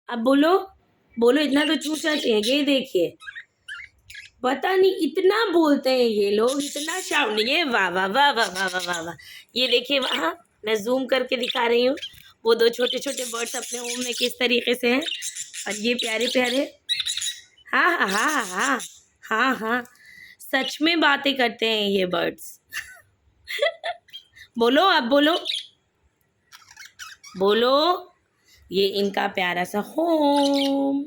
अब बोलो, बोलो, इतना तो चूसना चाहिए। ये देखिए, पता नहीं इतना बोलते हैं ये लोग, इतना शाउटिंग है, वाह वाह वाह वाह वाह वाह वाह वाह। ये देखिए वहाँ, मैं जूम करके दिखा रही हूँ, वो दो छोटे छोटे बर्ड्स अपने होम में किस तरीके से हैं, और ये प्यारे प्यारे। हाँ हाँ हाँ हाँ हाँ हाँ, सच में बातें करते हैं ये बर्ड्स। बोलो, अब बोलो, बोलो। ये इनका प्यारा सा होम।